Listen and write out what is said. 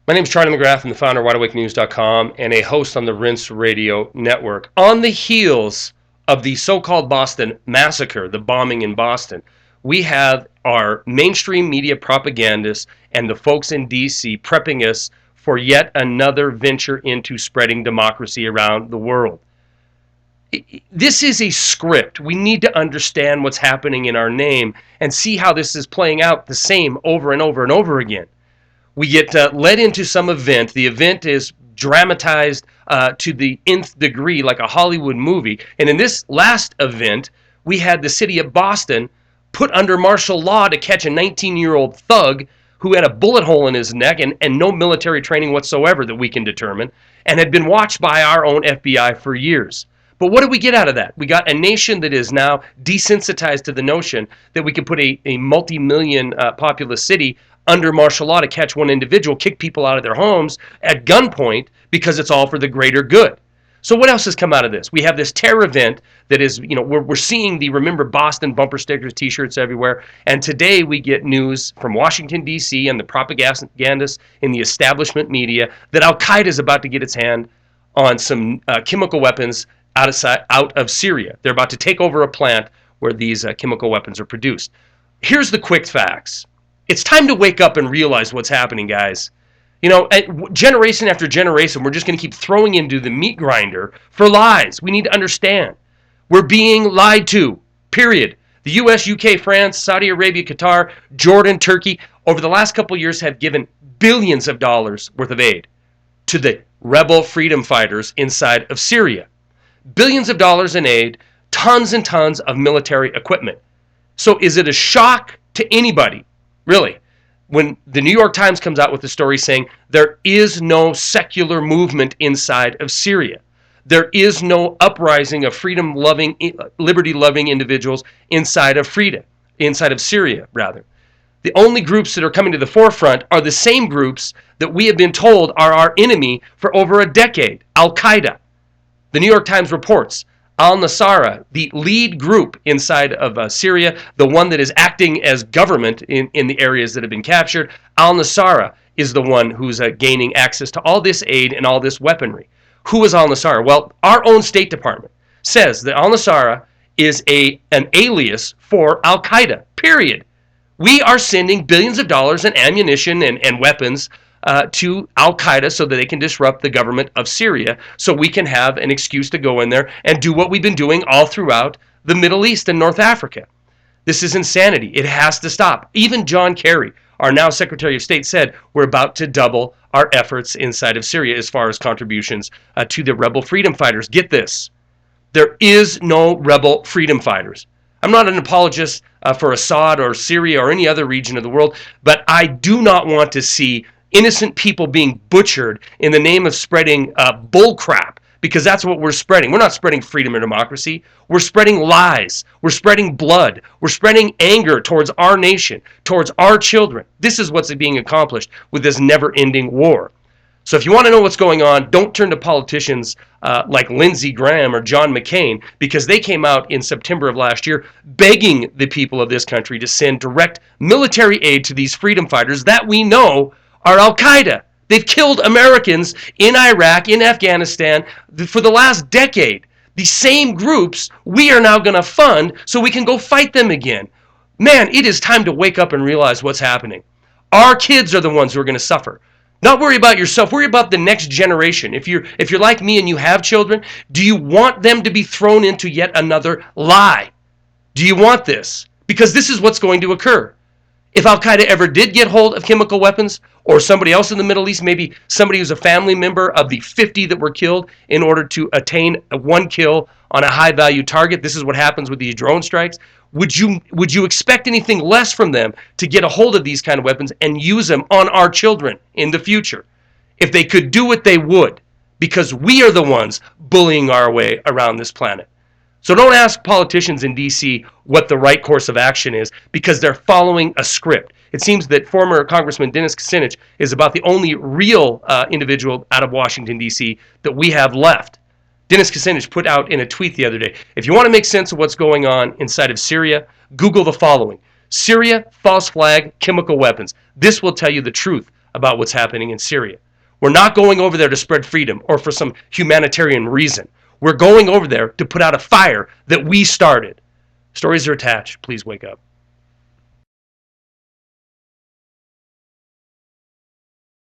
My name is Charlie McGrath. I'm the founder of WideAwakeNews.com and a host on the Rinse Radio Network. On the heels of the so-called Boston massacre, the bombing in Boston, we have our mainstream media propagandists and the folks in D.C. prepping us for yet another venture into spreading democracy around the world. This is a script. We need to understand what's happening in our name and see how this is playing out the same over and over and over again. We get led into some event. The event is dramatized to the nth degree, like a Hollywood movie. And in this last event, we had the city of Boston put under martial law to catch a 19-year-old thug who had a bullet hole in his neck and no military training whatsoever that we can determine, and had been watched by our own FBI for years. But what did we get out of that? We got a nation that is now desensitized to the notion that we can put a multi-million populous city under martial law to catch one individual, kick people out of their homes at gunpoint because it's all for the greater good. So what else has come out of this? We have this terror event that is, we're seeing the Remember Boston bumper stickers, t-shirts everywhere. And today we get news from Washington, D.C. and the propagandists in the establishment media that Al-Qaeda is about to get its hand on some chemical weapons out of Syria. They're about to take over a plant where these chemical weapons are produced. Here's the quick facts. It's time to wake up and realize what's happening, guys. Generation after generation, we're just going to keep throwing into the meat grinder for lies. We need to understand. We're being lied to, period. The U.S., U.K., France, Saudi Arabia, Qatar, Jordan, Turkey, over the last couple of years have given billions of dollars worth of aid to the rebel freedom fighters inside of Syria. Billions of dollars in aid, tons and tons of military equipment. So is it a shock to anybody, really, when the New York Times comes out with a story saying there is no secular movement inside of Syria? There is no uprising of freedom-loving, liberty-loving individuals inside of Syria, rather. The only groups that are coming to the forefront are the same groups that we have been told are our enemy for over a decade, Al-Qaeda. The New York Times reports al-Nusra, the lead group inside of Syria, the one that is acting as government in the areas that have been captured, al-Nusra is the one who's gaining access to all this aid and all this weaponry. Who is al-Nusra? Well, our own State Department says that al-Nusra is an alias for Al-Qaeda, period. We are sending billions of dollars in ammunition and weapons to Al-Qaeda so that they can disrupt the government of Syria, so we can have an excuse to go in there and do what we've been doing all throughout the Middle East and North Africa. This is insanity. It has to stop. Even John Kerry, our now Secretary of State, said we're about to double our efforts inside of Syria as far as contributions to the rebel freedom fighters. Get this. There is no rebel freedom fighters. I'm not an apologist for Assad or Syria or any other region of the world, but I do not want to see innocent people being butchered in the name of spreading bull crap, because that's what we're spreading. We're not spreading freedom or democracy. We're spreading lies. We're spreading blood. We're spreading anger towards our nation, towards our children. This is what's being accomplished with this never-ending war. So if you want to know what's going on, don't turn to politicians like Lindsey Graham or John McCain, because they came out in September of last year begging the people of this country to send direct military aid to these freedom fighters that we know are Al-Qaeda. They've killed Americans in Iraq, in Afghanistan for the last decade. These same groups we are now going to fund so we can go fight them again. Man, it is time to wake up and realize what's happening. Our kids are the ones who are going to suffer. Not worry about yourself, worry about the next generation. If you're like me and you have children, do you want them to be thrown into yet another lie? Do you want this? Because this is what's going to occur. If Al-Qaeda ever did get hold of chemical weapons, or somebody else in the Middle East, maybe somebody who's a family member of the 50 that were killed in order to attain one kill on a high-value target, this is what happens with these drone strikes, would you expect anything less from them to get a hold of these kind of weapons and use them on our children in the future? If they could do it, they would, because we are the ones bullying our way around this planet. So don't ask politicians in D.C. what the right course of action is, because they're following a script. It seems that former Congressman Dennis Kucinich is about the only real individual out of Washington, D.C. that we have left. Dennis Kucinich put out in a tweet the other day, if you want to make sense of what's going on inside of Syria, Google the following: Syria, false flag, chemical weapons. This will tell you the truth about what's happening in Syria. We're not going over there to spread freedom or for some humanitarian reason. We're going over there to put out a fire that we started. Stories are attached. Please wake up.